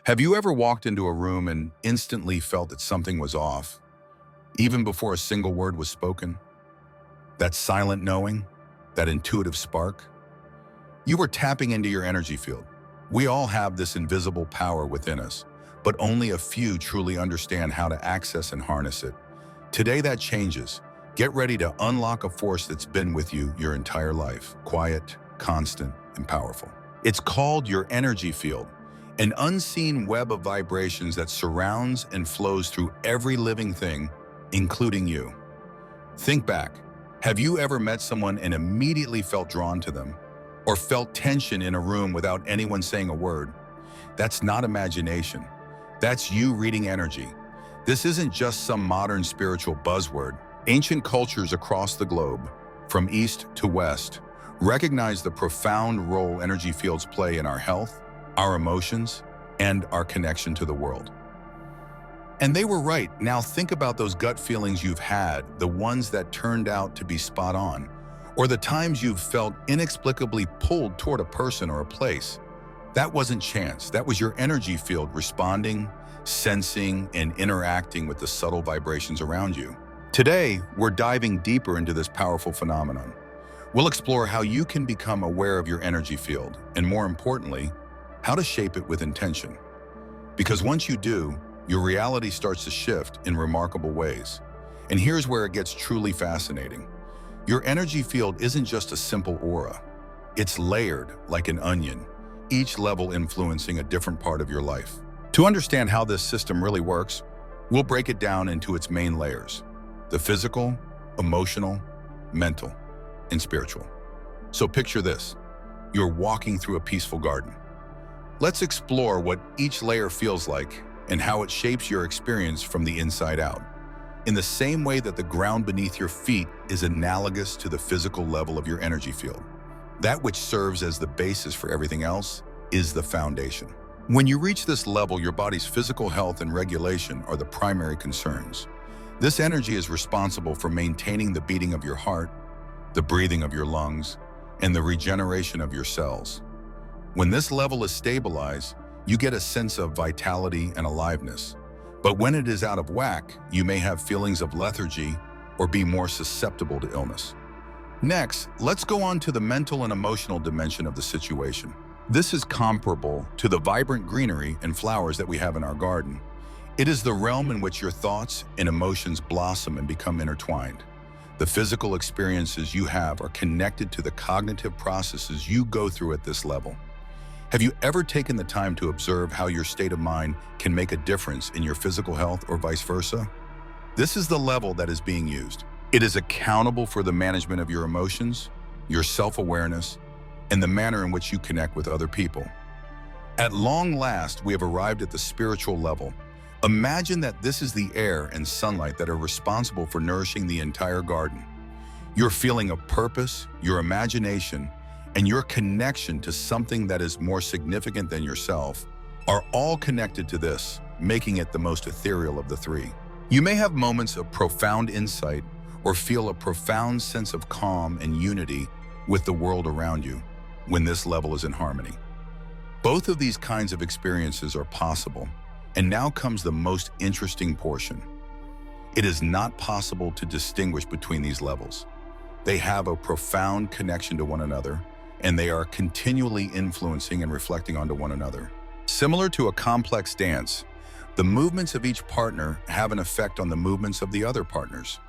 Have you ever walked into a room and instantly felt that something was off, even before a single word was spoken? That silent knowing, that intuitive spark? You were tapping into your energy field. We all have this invisible power within us, but only a few truly understand how to access and harness it. Today that changes. Get ready to unlock a force that's been with you your entire life, quiet, constant, and powerful. It's called your energy field, an unseen web of vibrations that surrounds and flows through every living thing, including you. Think back. Have you ever met someone and immediately felt drawn to them? Or felt tension in a room without anyone saying a word? That's not imagination. That's you reading energy. This isn't just some modern spiritual buzzword. Ancient cultures across the globe, from east to west, recognize the profound role energy fields play in our health, our emotions, and our connection to the world. And they were right. Now think about those gut feelings you've had, the ones that turned out to be spot on, or the times you've felt inexplicably pulled toward a person or a place. That wasn't chance. That was your energy field responding, sensing, and interacting with the subtle vibrations around you. Today, we're diving deeper into this powerful phenomenon. We'll explore how you can become aware of your energy field, and more importantly, how to shape it with intention. Because once you do, your reality starts to shift in remarkable ways. And here's where it gets truly fascinating. Your energy field isn't just a simple aura. It's layered like an onion, each level influencing a different part of your life. To understand how this system really works, we'll break it down into its main layers: the physical, emotional, mental, and spiritual. So picture this. You're walking through a peaceful garden. Let's explore what each layer feels like and how it shapes your experience from the inside out. In the same way that the ground beneath your feet is analogous to the physical level of your energy field, that which serves as the basis for everything else is the foundation. When you reach this level, your body's physical health and regulation are the primary concerns. This energy is responsible for maintaining the beating of your heart, the breathing of your lungs, and the regeneration of your cells. When this level is stabilized, you get a sense of vitality and aliveness. But when it is out of whack, you may have feelings of lethargy or be more susceptible to illness. Next, let's go on to the mental and emotional dimension of the situation. This is comparable to the vibrant greenery and flowers that we have in our garden. It is the realm in which your thoughts and emotions blossom and become intertwined. The physical experiences you have are connected to the cognitive processes you go through at this level. Have you ever taken the time to observe how your state of mind can make a difference in your physical health or vice versa? This is the level that is being used. It is accountable for the management of your emotions, your self-awareness, and the manner in which you connect with other people. At long last, we have arrived at the spiritual level. Imagine that this is the air and sunlight that are responsible for nourishing the entire garden. Your feeling of purpose, your imagination, and your connection to something that is more significant than yourself are all connected to this, making it the most ethereal of the three. You may have moments of profound insight or feel a profound sense of calm and unity with the world around you when this level is in harmony. Both of these kinds of experiences are possible, and now comes the most interesting portion. It is not possible to distinguish between these levels. They have a profound connection to one another, and they are continually influencing and reflecting onto one another. Similar to a complex dance, the movements of each partner have an effect on the movements of the other partners.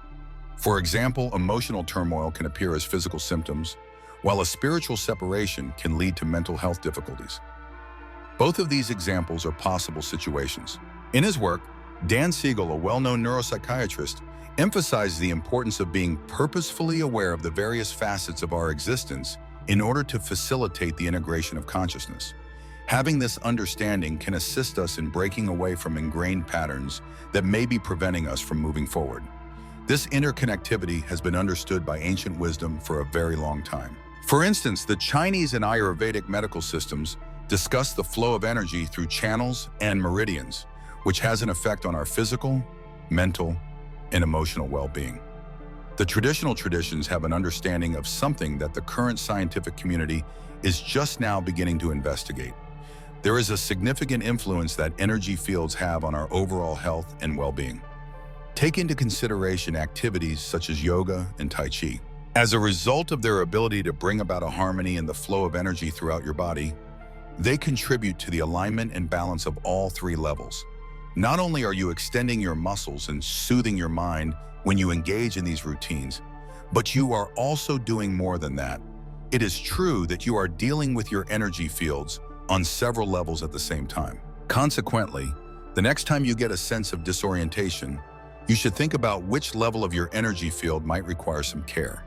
For example, emotional turmoil can appear as physical symptoms, while a spiritual separation can lead to mental health difficulties. Both of these examples are possible situations. In his work, Dan Siegel, a well-known neuropsychiatrist, emphasized the importance of being purposefully aware of the various facets of our existence in order to facilitate the integration of consciousness. Having this understanding can assist us in breaking away from ingrained patterns that may be preventing us from moving forward. This interconnectivity has been understood by ancient wisdom for a very long time. For instance, the Chinese and Ayurvedic medical systems discuss the flow of energy through channels and meridians, which has an effect on our physical, mental, and emotional well-being. The traditional traditions have an understanding of something that the current scientific community is just now beginning to investigate. There is a significant influence that energy fields have on our overall health and well-being. Take into consideration activities such as yoga and Tai Chi. As a result of their ability to bring about a harmony in the flow of energy throughout your body, they contribute to the alignment and balance of all three levels. Not only are you extending your muscles and soothing your mind when you engage in these routines, but you are also doing more than that. It is true that you are dealing with your energy fields on several levels at the same time. Consequently, the next time you get a sense of disorientation, you should think about which level of your energy field might require some care.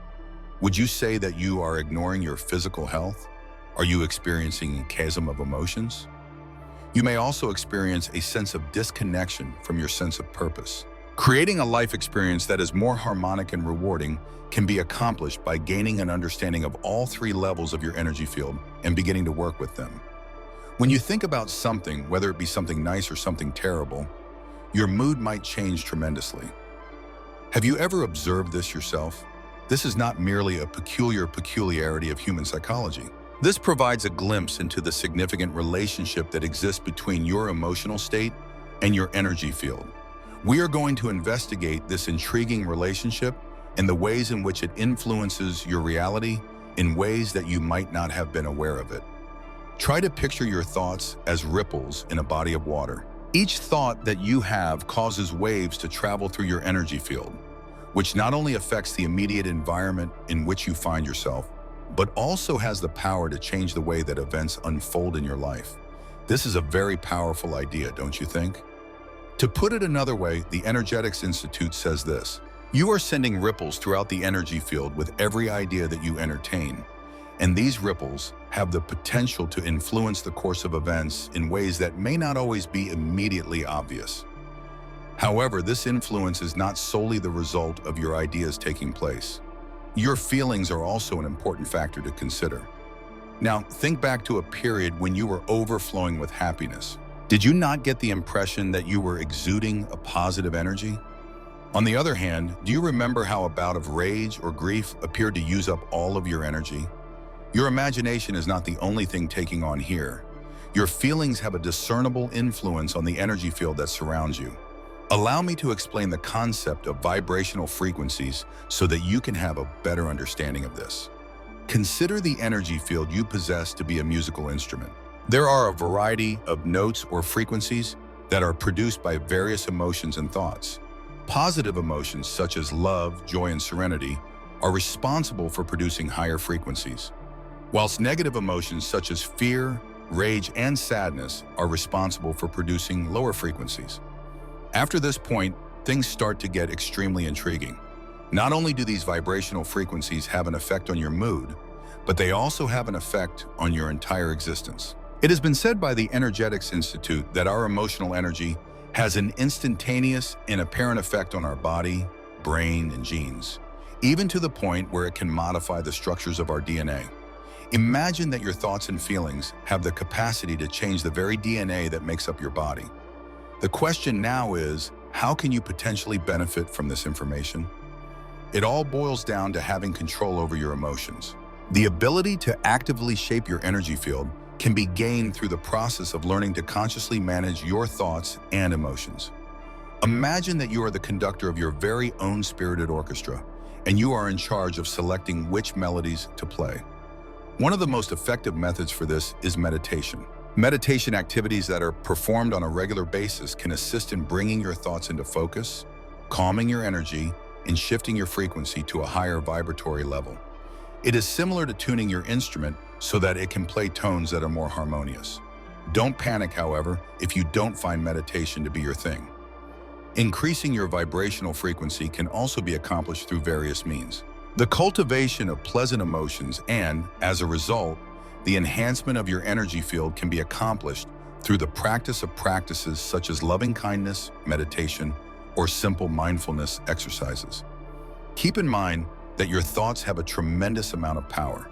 Would you say that you are ignoring your physical health? Are you experiencing a chasm of emotions? You may also experience a sense of disconnection from your sense of purpose. Creating a life experience that is more harmonic and rewarding can be accomplished by gaining an understanding of all three levels of your energy field and beginning to work with them. When you think about something, whether it be something nice or something terrible, your mood might change tremendously. Have you ever observed this yourself? This is not merely a peculiarity of human psychology. This provides a glimpse into the significant relationship that exists between your emotional state and your energy field. We are going to investigate this intriguing relationship and the ways in which it influences your reality in ways that you might not have been aware of it. Try to picture your thoughts as ripples in a body of water. Each thought that you have causes waves to travel through your energy field, which not only affects the immediate environment in which you find yourself, but also has the power to change the way that events unfold in your life. This is a very powerful idea, don't you think? To put it another way, the Energetics Institute says this: you are sending ripples throughout the energy field with every idea that you entertain, and these ripples have the potential to influence the course of events in ways that may not always be immediately obvious. However, this influence is not solely the result of your ideas taking place. Your feelings are also an important factor to consider. Now, think back to a period when you were overflowing with happiness. Did you not get the impression that you were exuding a positive energy? On the other hand, do you remember how a bout of rage or grief appeared to use up all of your energy? Your imagination is not the only thing taking on here. Your feelings have a discernible influence on the energy field that surrounds you. Allow me to explain the concept of vibrational frequencies so that you can have a better understanding of this. Consider the energy field you possess to be a musical instrument. There are a variety of notes or frequencies that are produced by various emotions and thoughts. Positive emotions such as love, joy, and serenity are responsible for producing higher frequencies, whilst negative emotions such as fear, rage, and sadness are responsible for producing lower frequencies. After this point, things start to get extremely intriguing. Not only do these vibrational frequencies have an effect on your mood, but they also have an effect on your entire existence. It has been said by the Energetics Institute that our emotional energy has an instantaneous and apparent effect on our body, brain, and genes, even to the point where it can modify the structures of our DNA. Imagine that your thoughts and feelings have the capacity to change the very DNA that makes up your body. The question now is, how can you potentially benefit from this information? It all boils down to having control over your emotions. The ability to actively shape your energy field can be gained through the process of learning to consciously manage your thoughts and emotions. Imagine that you are the conductor of your very own spirited orchestra, and you are in charge of selecting which melodies to play. One of the most effective methods for this is meditation. Meditation activities that are performed on a regular basis can assist in bringing your thoughts into focus, calming your energy, and shifting your frequency to a higher vibratory level. It is similar to tuning your instrument so that it can play tones that are more harmonious. Don't panic, however, if you don't find meditation to be your thing. Increasing your vibrational frequency can also be accomplished through various means. The cultivation of pleasant emotions and, as a result, the enhancement of your energy field can be accomplished through the practice of practices such as loving kindness, meditation, or simple mindfulness exercises. Keep in mind that your thoughts have a tremendous amount of power.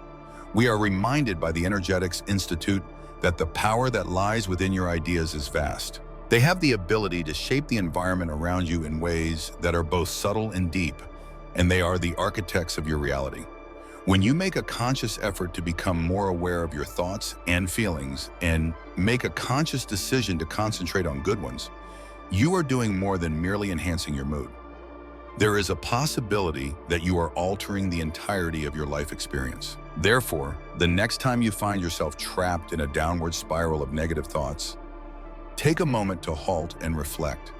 We are reminded by the Energetics Institute that the power that lies within your ideas is vast. They have the ability to shape the environment around you in ways that are both subtle and deep, and they are the architects of your reality. When you make a conscious effort to become more aware of your thoughts and feelings and make a conscious decision to concentrate on good ones, you are doing more than merely enhancing your mood. There is a possibility that you are altering the entirety of your life experience. Therefore, the next time you find yourself trapped in a downward spiral of negative thoughts, take a moment to halt and reflect.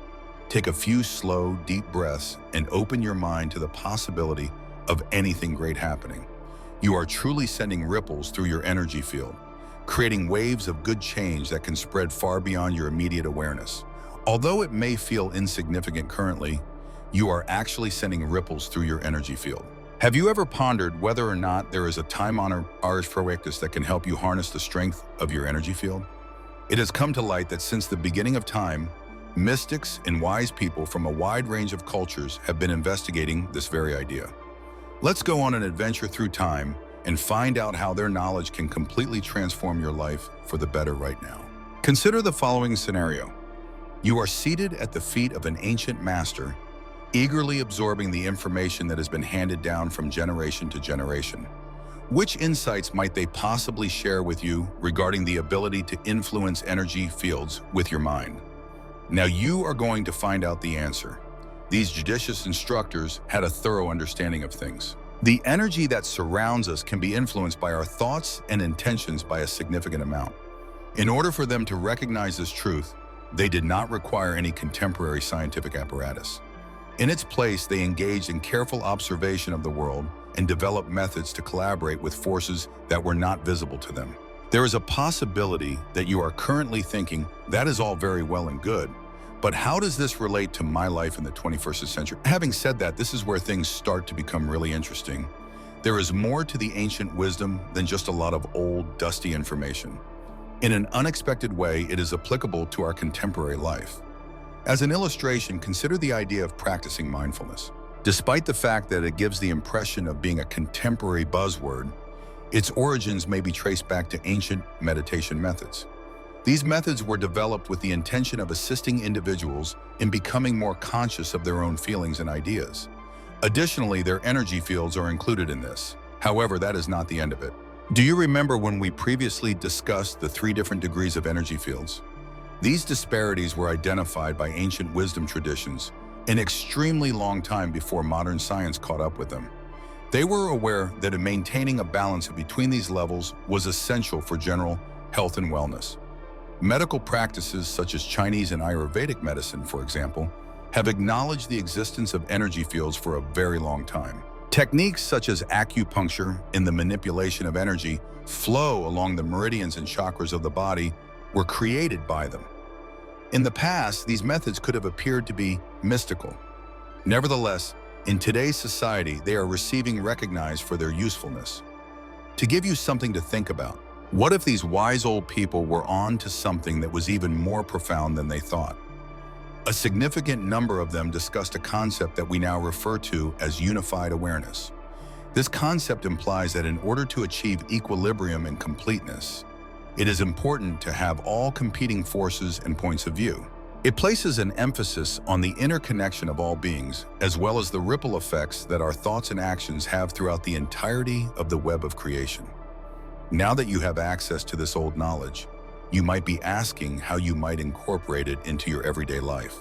Take a few slow, deep breaths and open your mind to the possibility of anything great happening. You are truly sending ripples through your energy field, creating waves of good change that can spread far beyond your immediate awareness. Although it may feel insignificant currently, you are actually sending ripples through your energy field. Have you ever pondered whether or not there is a time-honored ars proactus that can help you harness the strength of your energy field? It has come to light that since the beginning of time, mystics and wise people from a wide range of cultures have been investigating this very idea. Let's go on an adventure through time and find out how their knowledge can completely transform your life for the better right now. Consider the following scenario. You are seated at the feet of an ancient master, eagerly absorbing the information that has been handed down from generation to generation. Which insights might they possibly share with you regarding the ability to influence energy fields with your mind? Now you are going to find out the answer. These judicious instructors had a thorough understanding of things. The energy that surrounds us can be influenced by our thoughts and intentions by a significant amount. In order for them to recognize this truth, they did not require any contemporary scientific apparatus. In its place, they engaged in careful observation of the world and developed methods to collaborate with forces that were not visible to them. There is a possibility that you are currently thinking, that is all very well and good, but how does this relate to my life in the 21st century? Having said that, this is where things start to become really interesting. There is more to the ancient wisdom than just a lot of old, dusty information. In an unexpected way, it is applicable to our contemporary life. As an illustration, consider the idea of practicing mindfulness. Despite the fact that it gives the impression of being a contemporary buzzword, its origins may be traced back to ancient meditation methods. These methods were developed with the intention of assisting individuals in becoming more conscious of their own feelings and ideas. Additionally, their energy fields are included in this. However, that is not the end of it. Do you remember when we previously discussed the 3 different degrees of energy fields? These disparities were identified by ancient wisdom traditions an extremely long time before modern science caught up with them. They were aware that maintaining a balance between these levels was essential for general health and wellness. Medical practices such as Chinese and Ayurvedic medicine, for example, have acknowledged the existence of energy fields for a very long time. Techniques such as acupuncture in the manipulation of energy flow along the meridians and chakras of the body were created by them. In the past, these methods could have appeared to be mystical. Nevertheless, in today's society, they are receiving recognized for their usefulness. To give you something to think about, what if these wise old people were on to something that was even more profound than they thought? A significant number of them discussed a concept that we now refer to as unified awareness. This concept implies that in order to achieve equilibrium and completeness, it is important to have all competing forces and points of view. It places an emphasis on the interconnection of all beings, as well as the ripple effects that our thoughts and actions have throughout the entirety of the web of creation. Now that you have access to this old knowledge, you might be asking how you might incorporate it into your everyday life.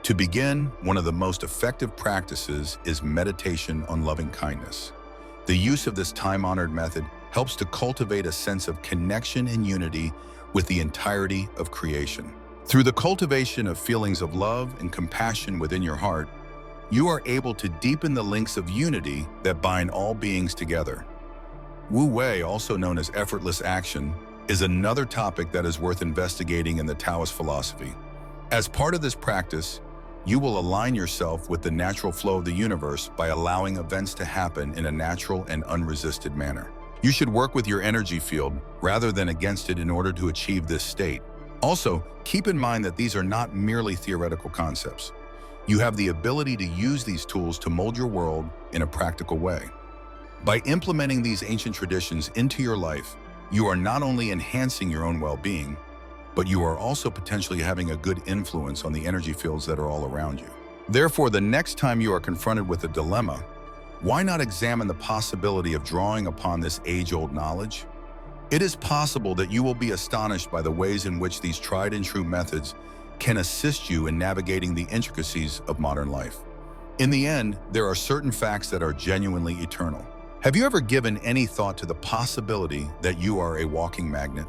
To begin, one of the most effective practices is meditation on loving kindness. The use of this time-honored method helps to cultivate a sense of connection and unity with the entirety of creation. Through the cultivation of feelings of love and compassion within your heart, you are able to deepen the links of unity that bind all beings together. Wu Wei, also known as effortless action, is another topic that is worth investigating in the Taoist philosophy. As part of this practice, you will align yourself with the natural flow of the universe by allowing events to happen in a natural and unresisted manner. You should work with your energy field rather than against it in order to achieve this state. Also, keep in mind that these are not merely theoretical concepts. You have the ability to use these tools to mold your world in a practical way. By implementing these ancient traditions into your life, you are not only enhancing your own well-being, but you are also potentially having a good influence on the energy fields that are all around you. Therefore, the next time you are confronted with a dilemma, Why not examine the possibility of drawing upon this age-old knowledge? It is possible that you will be astonished by the ways in which these tried and true methods can assist you in navigating the intricacies of modern life. In the end, there are certain facts that are genuinely eternal. Have you ever given any thought to the possibility that you are a walking magnet?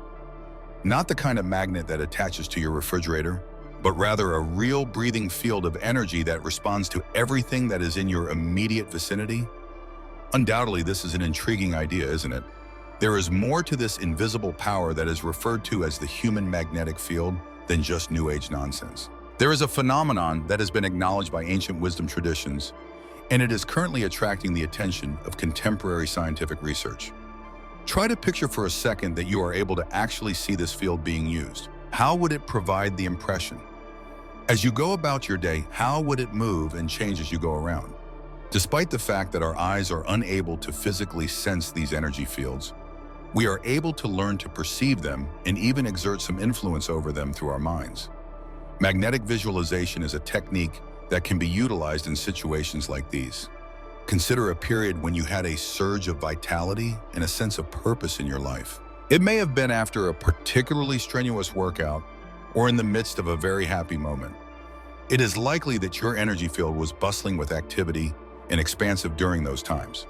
Not the kind of magnet that attaches to your refrigerator, but rather a real breathing field of energy that responds to everything that is in your immediate vicinity? Undoubtedly, this is an intriguing idea, isn't it? There is more to this invisible power that is referred to as the human magnetic field than just New Age nonsense. There is a phenomenon that has been acknowledged by ancient wisdom traditions, and it is currently attracting the attention of contemporary scientific research. Try to picture for a second that you are able to actually see this field being used. How would it provide the impression? As you go about your day, how would it move and change as you go around? Despite the fact that our eyes are unable to physically sense these energy fields, we are able to learn to perceive them and even exert some influence over them through our minds. Magnetic visualization is a technique that can be utilized in situations like these. Consider a period when you had a surge of vitality and a sense of purpose in your life. It may have been after a particularly strenuous workout or in the midst of a very happy moment. It is likely that your energy field was bustling with activity and expansive during those times.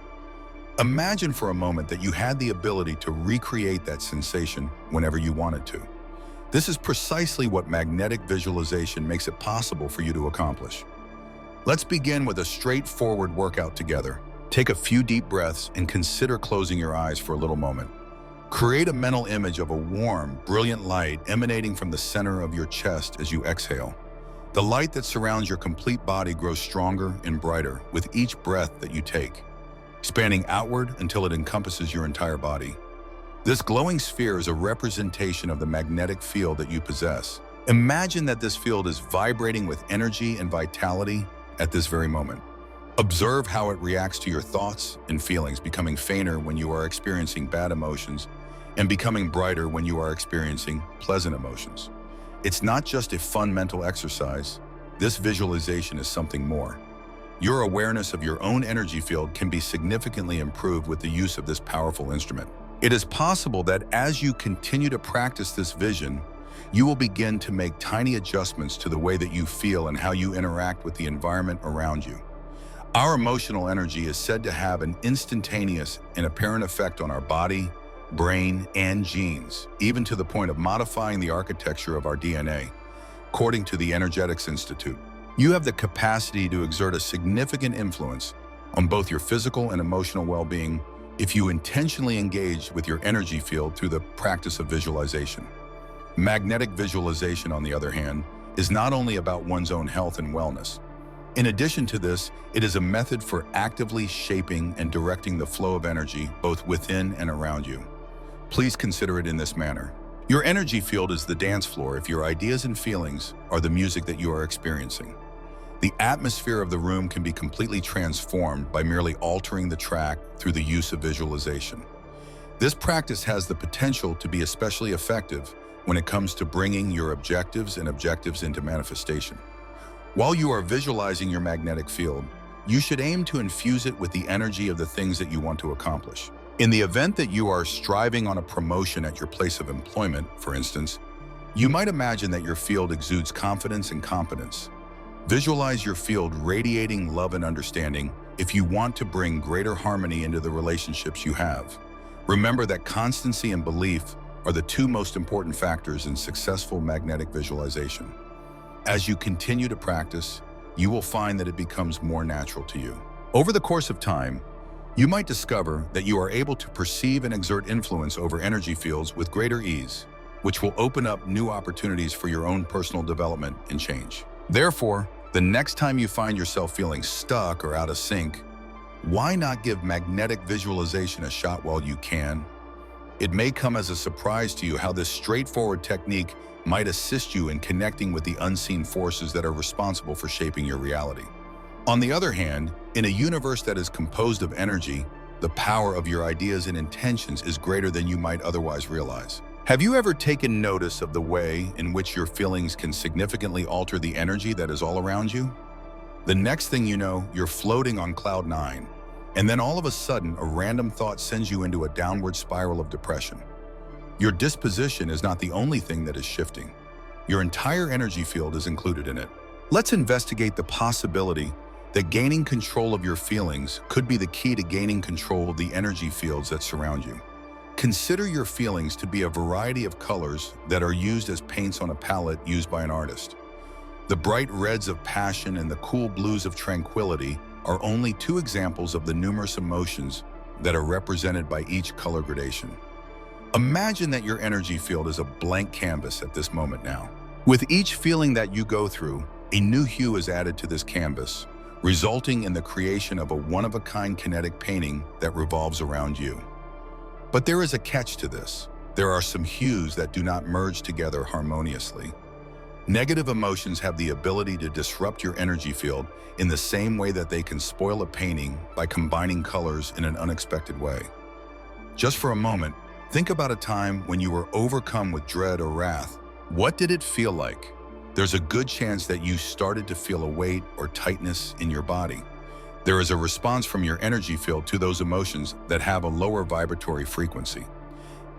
Imagine for a moment that you had the ability to recreate that sensation whenever you wanted to. This is precisely what magnetic visualization makes it possible for you to accomplish. Let's begin with a straightforward workout together. Take a few deep breaths and consider closing your eyes for a little moment. Create a mental image of a warm, brilliant light emanating from the center of your chest as you exhale. The light that surrounds your complete body grows stronger and brighter with each breath that you take, expanding outward until it encompasses your entire body. This glowing sphere is a representation of the magnetic field that you possess. Imagine that this field is vibrating with energy and vitality at this very moment. Observe how it reacts to your thoughts and feelings, becoming fainter when you are experiencing bad emotions and becoming brighter when you are experiencing pleasant emotions. It's not just a fun mental exercise. This visualization is something more. Your awareness of your own energy field can be significantly improved with the use of this powerful instrument. It is possible that as you continue to practice this vision, you will begin to make tiny adjustments to the way that you feel and how you interact with the environment around you. Our emotional energy is said to have an instantaneous and apparent effect on our body, brain, and genes, even to the point of modifying the architecture of our DNA, according to the Energetics Institute. You have the capacity to exert a significant influence on both your physical and emotional well-being if you intentionally engage with your energy field through the practice of visualization. Magnetic visualization, on the other hand, is not only about one's own health and wellness. In addition to this, it is a method for actively shaping and directing the flow of energy both within and around you. Please consider it in this manner. Your energy field is the dance floor if your ideas and feelings are the music that you are experiencing. The atmosphere of the room can be completely transformed by merely altering the track through the use of visualization. This practice has the potential to be especially effective when it comes to bringing your objectives into manifestation. While you are visualizing your magnetic field, you should aim to infuse it with the energy of the things that you want to accomplish. In the event that you are striving on a promotion at your place of employment, for instance, you might imagine that your field exudes confidence and competence. Visualize your field radiating love and understanding if you want to bring greater harmony into the relationships you have. Remember that constancy and belief are the two most important factors in successful magnetic visualization. As you continue to practice, you will find that it becomes more natural to you. Over the course of time, you might discover that you are able to perceive and exert influence over energy fields with greater ease, which will open up new opportunities for your own personal development and change. Therefore, the next time you find yourself feeling stuck or out of sync, why not give magnetic visualization a shot while you can? It may come as a surprise to you how this straightforward technique might assist you in connecting with the unseen forces that are responsible for shaping your reality. On the other hand, in a universe that is composed of energy, the power of your ideas and intentions is greater than you might otherwise realize. Have you ever taken notice of the way in which your feelings can significantly alter the energy that is all around you? The next thing you know, you're floating on cloud nine, And then all of a sudden, a random thought sends you into a downward spiral of depression. Your disposition is not the only thing that is shifting. Your entire energy field is included in it. Let's investigate the possibility that gaining control of your feelings could be the key to gaining control of the energy fields that surround you. Consider your feelings to be a variety of colors that are used as paints on a palette used by an artist. The bright reds of passion and the cool blues of tranquility are only two examples of the numerous emotions that are represented by each color gradation. Imagine that your energy field is a blank canvas at this moment now. With each feeling that you go through, a new hue is added to this canvas, resulting in the creation of a one-of-a-kind kinetic painting that revolves around you. But there is a catch to this. There are some hues that do not merge together harmoniously. Negative emotions have the ability to disrupt your energy field in the same way that they can spoil a painting by combining colors in an unexpected way. Just for a moment, think about a time when you were overcome with dread or wrath. What did it feel like? There's a good chance that you started to feel a weight or tightness in your body. There is a response from your energy field to those emotions that have a lower vibratory frequency.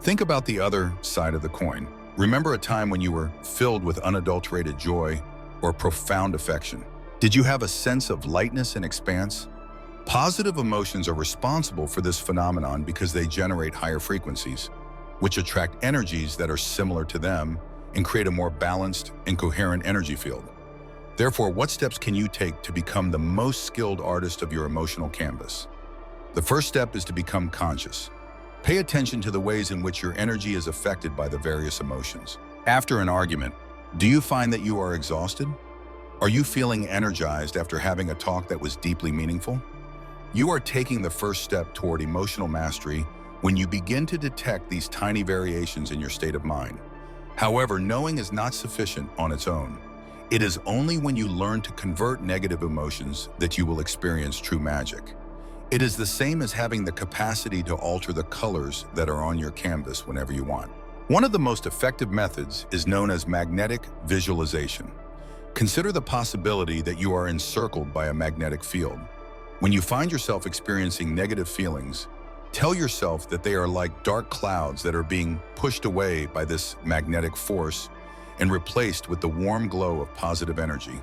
Think about the other side of the coin. Remember a time when you were filled with unadulterated joy or profound affection. Did you have a sense of lightness and expanse? Positive emotions are responsible for this phenomenon because they generate higher frequencies, which attract energies that are similar to them and create a more balanced and coherent energy field. Therefore, what steps can you take to become the most skilled artist of your emotional canvas? The first step is to become conscious. Pay attention to the ways in which your energy is affected by the various emotions. After an argument, do you find that you are exhausted? Are you feeling energized after having a talk that was deeply meaningful? You are taking the first step toward emotional mastery when you begin to detect these tiny variations in your state of mind. However, knowing is not sufficient on its own. It is only when you learn to convert negative emotions that you will experience true magic. It is the same as having the capacity to alter the colors that are on your canvas whenever you want. One of the most effective methods is known as magnetic visualization. Consider the possibility that you are encircled by a magnetic field. When you find yourself experiencing negative feelings, tell yourself that they are like dark clouds that are being pushed away by this magnetic force and replaced with the warm glow of positive energy.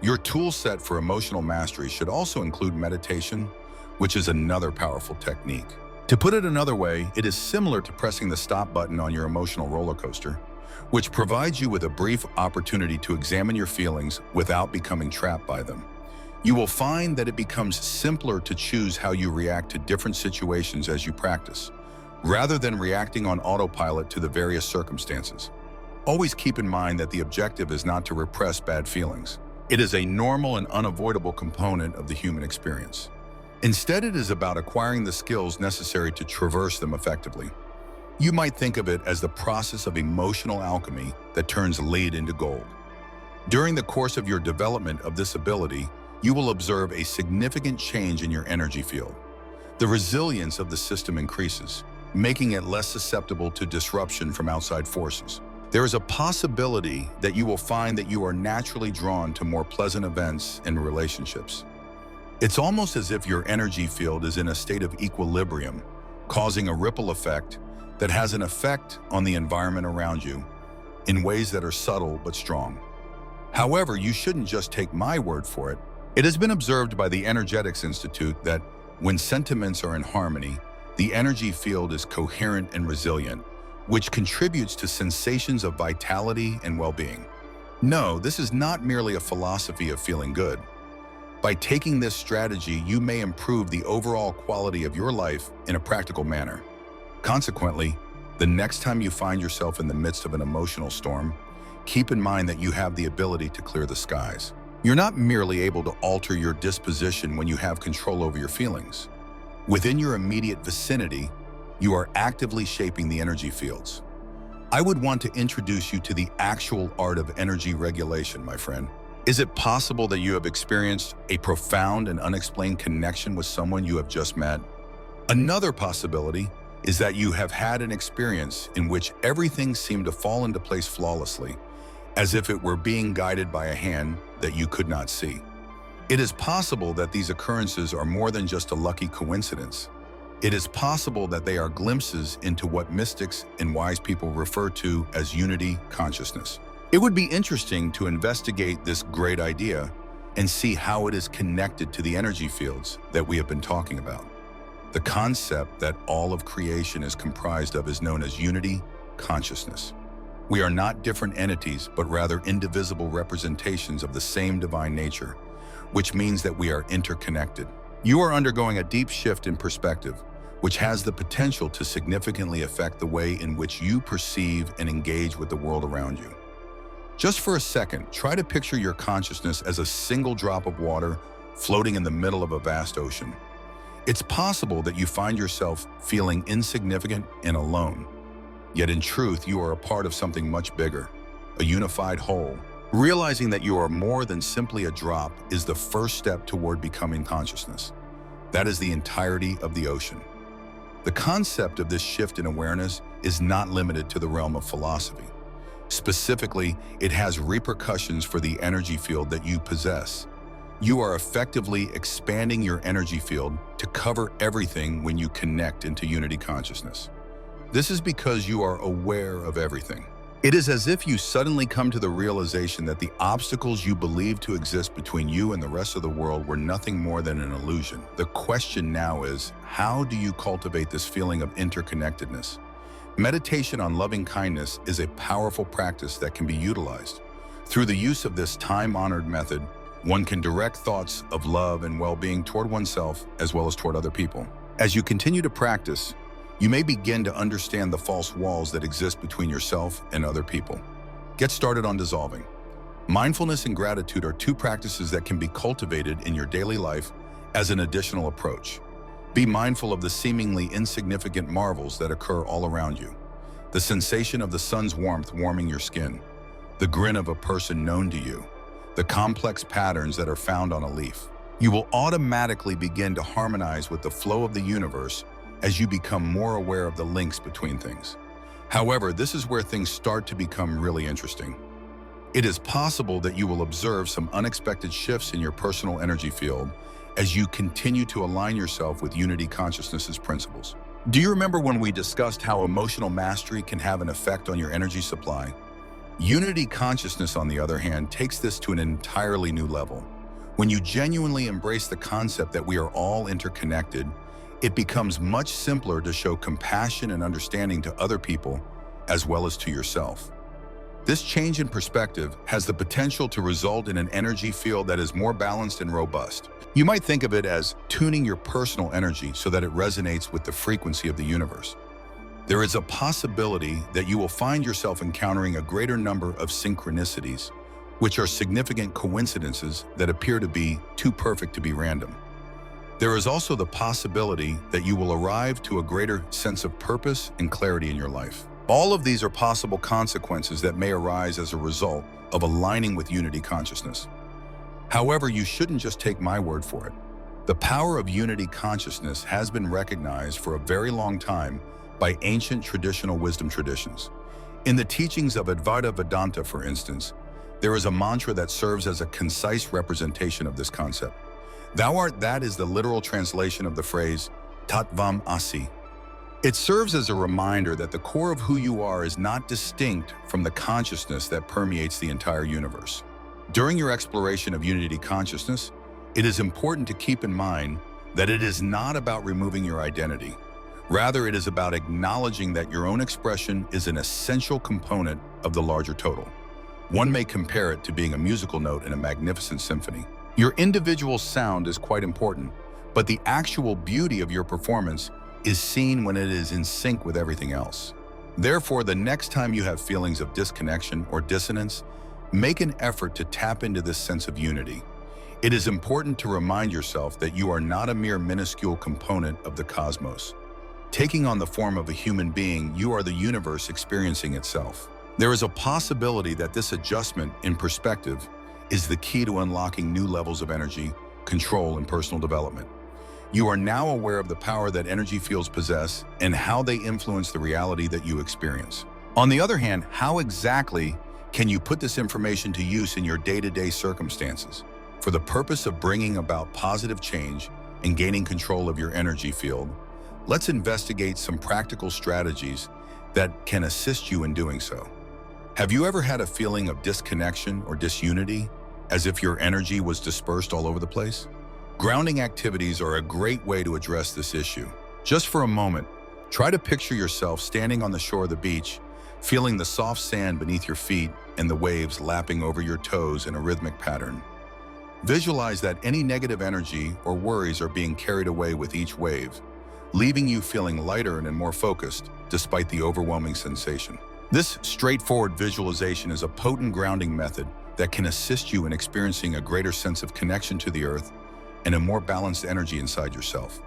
Your tool set for emotional mastery should also include meditation, which is another powerful technique. To put it another way, it is similar to pressing the stop button on your emotional roller coaster, which provides you with a brief opportunity to examine your feelings without becoming trapped by them. You will find that it becomes simpler to choose how you react to different situations as you practice, rather than reacting on autopilot to the various circumstances. Always keep in mind that the objective is not to repress bad feelings. It is a normal and unavoidable component of the human experience. Instead, it is about acquiring the skills necessary to traverse them effectively. You might think of it as the process of emotional alchemy that turns lead into gold. During the course of your development of this ability, you will observe a significant change in your energy field. The resilience of the system increases, making it less susceptible to disruption from outside forces. There is a possibility that you will find that you are naturally drawn to more pleasant events and relationships. It's almost as if your energy field is in a state of equilibrium, causing a ripple effect that has an effect on the environment around you in ways that are subtle but strong. However, you shouldn't just take my word for it. It has been observed by the Energetics Institute that when sentiments are in harmony, the energy field is coherent and resilient, which contributes to sensations of vitality and well-being. No, this is not merely a philosophy of feeling good. By taking this strategy, you may improve the overall quality of your life in a practical manner. Consequently, the next time you find yourself in the midst of an emotional storm, keep in mind that you have the ability to clear the skies. You're not merely able to alter your disposition when you have control over your feelings. Within your immediate vicinity, you are actively shaping the energy fields. I would want to introduce you to the actual art of energy regulation, my friend. Is it possible that you have experienced a profound and unexplained connection with someone you have just met? Another possibility is that you have had an experience in which everything seemed to fall into place flawlessly, as if it were being guided by a hand that you could not see. It is possible that these occurrences are more than just a lucky coincidence. It is possible that they are glimpses into what mystics and wise people refer to as unity consciousness. It would be interesting to investigate this great idea and see how it is connected to the energy fields that we have been talking about. The concept that all of creation is comprised of is known as unity consciousness. We are not different entities, but rather indivisible representations of the same divine nature, which means that we are interconnected. You are undergoing a deep shift in perspective, which has the potential to significantly affect the way in which you perceive and engage with the world around you. Just for a second, try to picture your consciousness as a single drop of water floating in the middle of a vast ocean. It's possible that you find yourself feeling insignificant and alone, yet in truth, you are a part of something much bigger, a unified whole. Realizing that you are more than simply a drop is the first step toward becoming consciousness. That is the entirety of the ocean. The concept of this shift in awareness is not limited to the realm of philosophy. Specifically, it has repercussions for the energy field that you possess. You are effectively expanding your energy field to cover everything when you connect into unity consciousness. This is because you are aware of everything. It is as if you suddenly come to the realization that the obstacles you believed to exist between you and the rest of the world were nothing more than an illusion. The question now is, how do you cultivate this feeling of interconnectedness? Meditation on loving kindness is a powerful practice that can be utilized. Through the use of this time-honored method, one can direct thoughts of love and well-being toward oneself as well as toward other people. As you continue to practice, you may begin to understand the false walls that exist between yourself and other people. Get started on dissolving. Mindfulness and gratitude are two practices that can be cultivated in your daily life as an additional approach. Be mindful of the seemingly insignificant marvels that occur all around you. The sensation of the sun's warmth warming your skin, the grin of a person known to you, the complex patterns that are found on a leaf. You will automatically begin to harmonize with the flow of the universe as you become more aware of the links between things. However, this is where things start to become really interesting. It is possible that you will observe some unexpected shifts in your personal energy field as you continue to align yourself with unity consciousness's principles. Do you remember when we discussed how emotional mastery can have an effect on your energy supply? Unity consciousness, on the other hand, takes this to an entirely new level. When you genuinely embrace the concept that we are all interconnected, it becomes much simpler to show compassion and understanding to other people as well as to yourself. This change in perspective has the potential to result in an energy field that is more balanced and robust. You might think of it as tuning your personal energy so that it resonates with the frequency of the universe. There is a possibility that you will find yourself encountering a greater number of synchronicities, which are significant coincidences that appear to be too perfect to be random. There is also the possibility that you will arrive to a greater sense of purpose and clarity in your life. All of these are possible consequences that may arise as a result of aligning with unity consciousness. However, you shouldn't just take my word for it. The power of unity consciousness has been recognized for a very long time by ancient traditional wisdom traditions. In the teachings of Advaita Vedanta, for instance, there is a mantra that serves as a concise representation of this concept. Thou art that is the literal translation of the phrase Tattvam Asi. It serves as a reminder that the core of who you are is not distinct from the consciousness that permeates the entire universe. During your exploration of unity consciousness, it is important to keep in mind that it is not about removing your identity. Rather, it is about acknowledging that your own expression is an essential component of the larger total. One may compare it to being a musical note in a magnificent symphony. Your individual sound is quite important, but the actual beauty of your performance is seen when it is in sync with everything else. Therefore, the next time you have feelings of disconnection or dissonance, make an effort to tap into this sense of unity. It is important to remind yourself that you are not a mere minuscule component of the cosmos. Taking on the form of a human being, you are the universe experiencing itself. There is a possibility that this adjustment in perspective is the key to unlocking new levels of energy, control, and personal development. You are now aware of the power that energy fields possess and how they influence the reality that you experience. On the other hand, how exactly can you put this information to use in your day-to-day circumstances? For the purpose of bringing about positive change and gaining control of your energy field, let's investigate some practical strategies that can assist you in doing so. Have you ever had a feeling of disconnection or disunity, as if your energy was dispersed all over the place? Grounding activities are a great way to address this issue. Just for a moment, try to picture yourself standing on the shore of the beach, feeling the soft sand beneath your feet and the waves lapping over your toes in a rhythmic pattern. Visualize that any negative energy or worries are being carried away with each wave, leaving you feeling lighter and more focused despite the overwhelming sensation. This straightforward visualization is a potent grounding method that can assist you in experiencing a greater sense of connection to the earth and a more balanced energy inside yourself.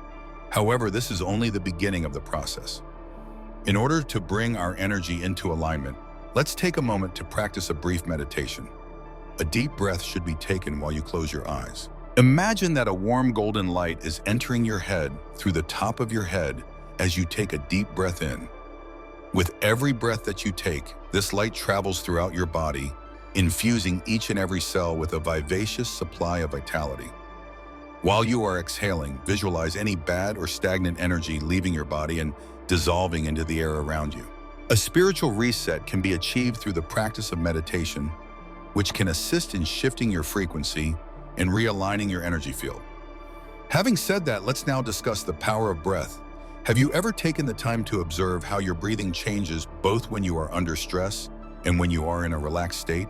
However, this is only the beginning of the process. In order to bring our energy into alignment, let's take a moment to practice a brief meditation. A deep breath should be taken while you close your eyes. Imagine that a warm golden light is entering your head through the top of your head as you take a deep breath in. With every breath that you take, this light travels throughout your body, infusing each and every cell with a vivacious supply of vitality. While you are exhaling, visualize any bad or stagnant energy leaving your body and dissolving into the air around you. A spiritual reset can be achieved through the practice of meditation, which can assist in shifting your frequency and realigning your energy field. Having said that, let's now discuss the power of breath. Have you ever taken the time to observe how your breathing changes both when you are under stress and when you are in a relaxed state?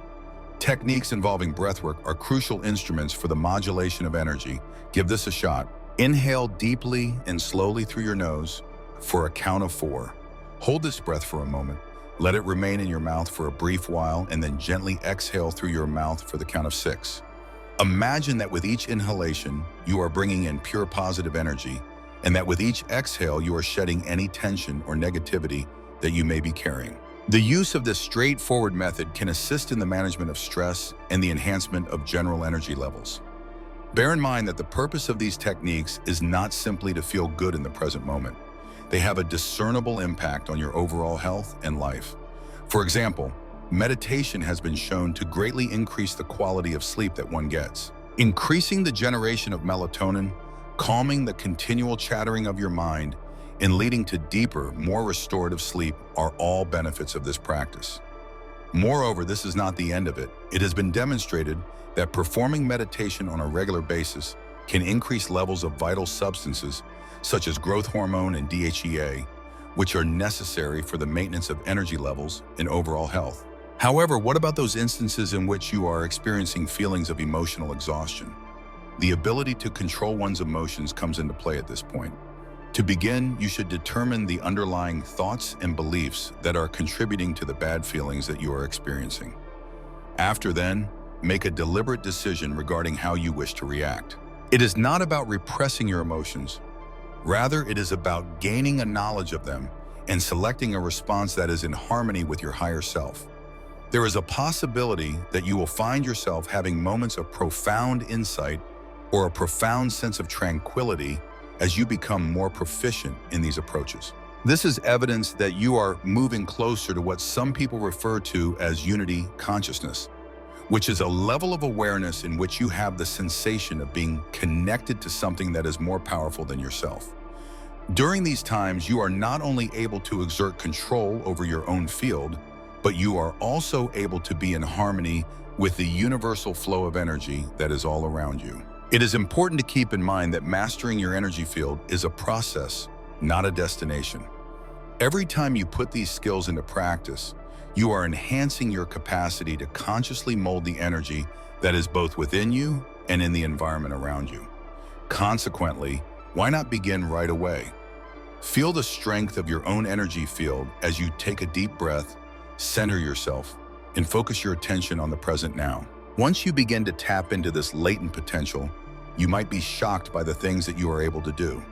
Techniques involving breathwork are crucial instruments for the modulation of energy. Give this a shot. Inhale deeply and slowly through your nose for a count of 4. Hold this breath for a moment. Let it remain in your mouth for a brief while and then gently exhale through your mouth for the count of 6. Imagine that with each inhalation, you are bringing in pure positive energy, and that with each exhale, you are shedding any tension or negativity that you may be carrying. The use of this straightforward method can assist in the management of stress and the enhancement of general energy levels. Bear in mind that the purpose of these techniques is not simply to feel good in the present moment. They have a discernible impact on your overall health and life. For example, meditation has been shown to greatly increase the quality of sleep that one gets, increasing the generation of melatonin, calming the continual chattering of your mind, and leading to deeper, more restorative sleep are all benefits of this practice. Moreover, this is not the end of it. It has been demonstrated that performing meditation on a regular basis can increase levels of vital substances such as growth hormone and DHEA, which are necessary for the maintenance of energy levels and overall health. However, what about those instances in which you are experiencing feelings of emotional exhaustion? The ability to control one's emotions comes into play at this point. To begin, you should determine the underlying thoughts and beliefs that are contributing to the bad feelings that you are experiencing. After then, make a deliberate decision regarding how you wish to react. It is not about repressing your emotions. Rather, it is about gaining a knowledge of them and selecting a response that is in harmony with your higher self. There is a possibility that you will find yourself having moments of profound insight or a profound sense of tranquility as you become more proficient in these approaches. This is evidence that you are moving closer to what some people refer to as unity consciousness, which is a level of awareness in which you have the sensation of being connected to something that is more powerful than yourself. During these times, you are not only able to exert control over your own field, but you are also able to be in harmony with the universal flow of energy that is all around you. It is important to keep in mind that mastering your energy field is a process, not a destination. Every time you put these skills into practice, you are enhancing your capacity to consciously mold the energy that is both within you and in the environment around you. Consequently, why not begin right away? Feel the strength of your own energy field as you take a deep breath, center yourself, and focus your attention on the present now. Once you begin to tap into this latent potential, you might be shocked by the things that you are able to do.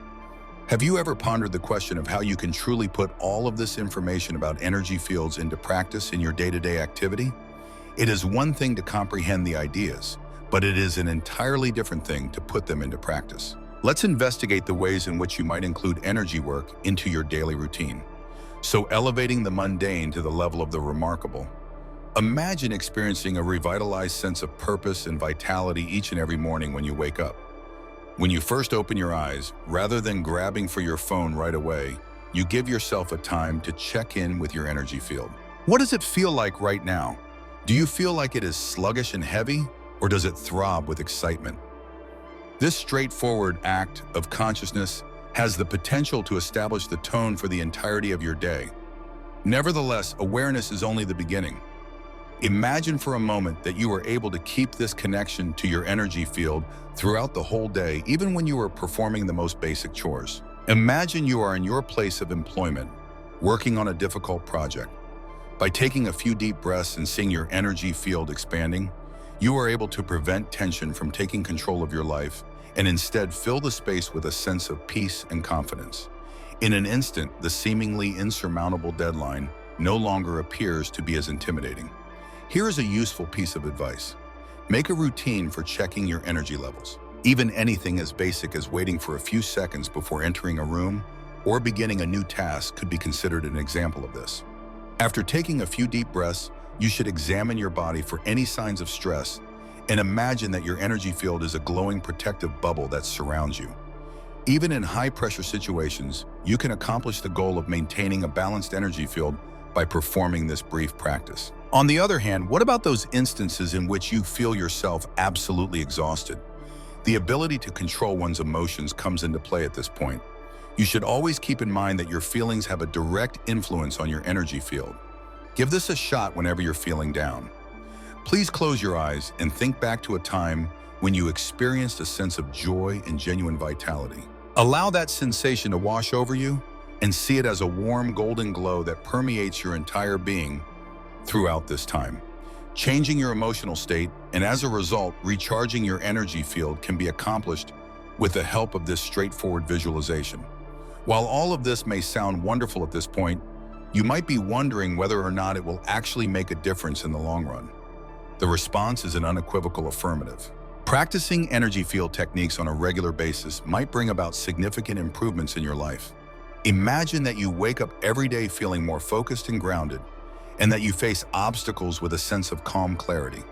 Have you ever pondered the question of how you can truly put all of this information about energy fields into practice in your day-to-day activity? It is one thing to comprehend the ideas, but it is an entirely different thing to put them into practice. Let's investigate the ways in which you might include energy work into your daily routine. So elevating the mundane to the level of the remarkable. Imagine experiencing a revitalized sense of purpose and vitality each and every morning when you wake up. When you first open your eyes, rather than grabbing for your phone right away, you give yourself a time to check in with your energy field. What does it feel like right now? Do you feel like it is sluggish and heavy, or does it throb with excitement? This straightforward act of consciousness has the potential to establish the tone for the entirety of your day. Nevertheless, awareness is only the beginning. Imagine for a moment that you are able to keep this connection to your energy field throughout the whole day, even when you are performing the most basic chores. Imagine you are in your place of employment, working on a difficult project. By taking a few deep breaths and seeing your energy field expanding, you are able to prevent tension from taking control of your life and instead fill the space with a sense of peace and confidence. In an instant, the seemingly insurmountable deadline no longer appears to be as intimidating. Here is a useful piece of advice. Make a routine for checking your energy levels. Even anything as basic as waiting for a few seconds before entering a room or beginning a new task could be considered an example of this. After taking a few deep breaths, you should examine your body for any signs of stress and imagine that your energy field is a glowing protective bubble that surrounds you. Even in high-pressure situations, you can accomplish the goal of maintaining a balanced energy field by performing this brief practice. On the other hand, what about those instances in which you feel yourself absolutely exhausted? The ability to control one's emotions comes into play at this point. You should always keep in mind that your feelings have a direct influence on your energy field. Give this a shot whenever you're feeling down. Please close your eyes and think back to a time when you experienced a sense of joy and genuine vitality. Allow that sensation to wash over you and see it as a warm golden glow that permeates your entire being throughout this time. Changing your emotional state and as a result, recharging your energy field can be accomplished with the help of this straightforward visualization. While all of this may sound wonderful at this point, you might be wondering whether or not it will actually make a difference in the long run. The response is an unequivocal affirmative. Practicing energy field techniques on a regular basis might bring about significant improvements in your life. Imagine that you wake up every day feeling more focused and grounded, and that you face obstacles with a sense of calm clarity.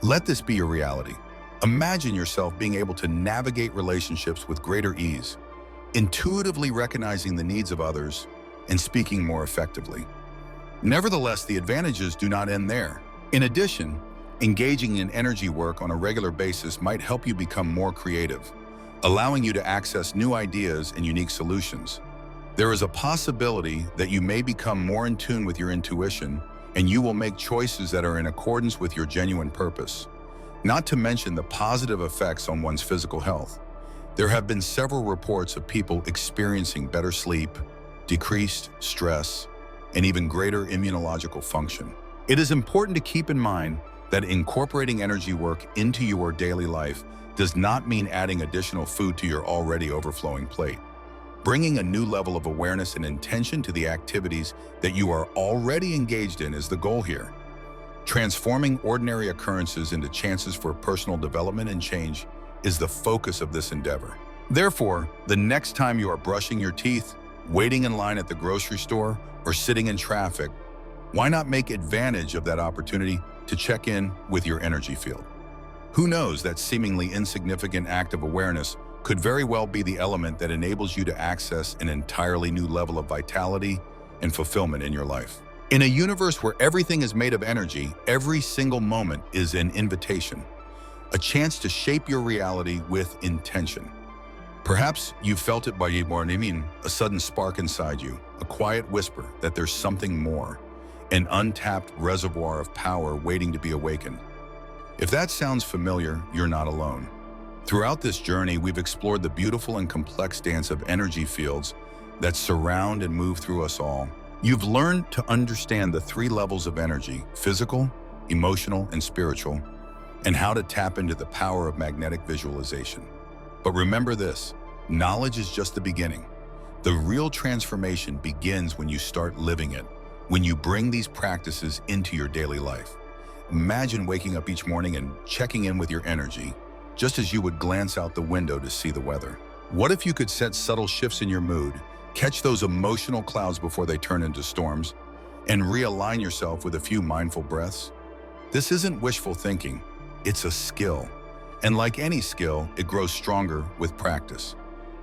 Let this be your reality. Imagine yourself being able to navigate relationships with greater ease, intuitively recognizing the needs of others, and speaking more effectively. Nevertheless, the advantages do not end there. In addition, engaging in energy work on a regular basis might help you become more creative, allowing you to access new ideas and unique solutions. There is a possibility that you may become more in tune with your intuition, and you will make choices that are in accordance with your genuine purpose. Not to mention the positive effects on one's physical health. There have been several reports of people experiencing better sleep, decreased stress, and even greater immunological function. It is important to keep in mind that incorporating energy work into your daily life does not mean adding additional food to your already overflowing plate. Bringing a new level of awareness and intention to the activities that you are already engaged in is the goal here. Transforming ordinary occurrences into chances for personal development and change is the focus of this endeavor. Therefore, the next time you are brushing your teeth, waiting in line at the grocery store, or sitting in traffic, why not make advantage of that opportunity to check in with your energy field? Who knows, that seemingly insignificant act of awareness could very well be the element that enables you to access an entirely new level of vitality and fulfillment in your life. In a universe where everything is made of energy, every single moment is an invitation, a chance to shape your reality with intention. Perhaps you felt it by a sudden spark inside you, a quiet whisper that there's something more, an untapped reservoir of power waiting to be awakened. If that sounds familiar, you're not alone. Throughout this journey, we've explored the beautiful and complex dance of energy fields that surround and move through us all. You've learned to understand the three levels of energy: physical, emotional, and spiritual, and how to tap into the power of magnetic visualization. But remember this, knowledge is just the beginning. The real transformation begins when you start living it, when you bring these practices into your daily life. Imagine waking up each morning and checking in with your energy, just as you would glance out the window to see the weather. What if you could set subtle shifts in your mood, catch those emotional clouds before they turn into storms, and realign yourself with a few mindful breaths. This isn't wishful thinking, it's a skill. And like any skill, it grows stronger with practice.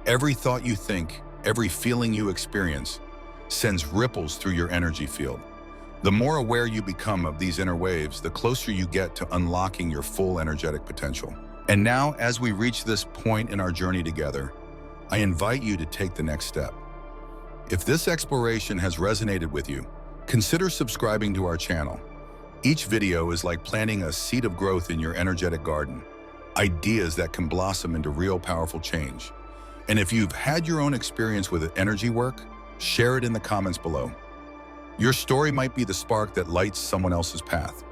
Every thought you think, every feeling you experience, sends ripples through your energy field. The more aware you become of these inner waves, the closer you get to unlocking your full energetic potential. And now, as we reach this point in our journey together, I invite you to take the next step. If this exploration has resonated with you, consider subscribing to our channel. Each video is like planting a seed of growth in your energetic garden, ideas that can blossom into real powerful change. And if you've had your own experience with energy work, share it in the comments below. Your story might be the spark that lights someone else's path.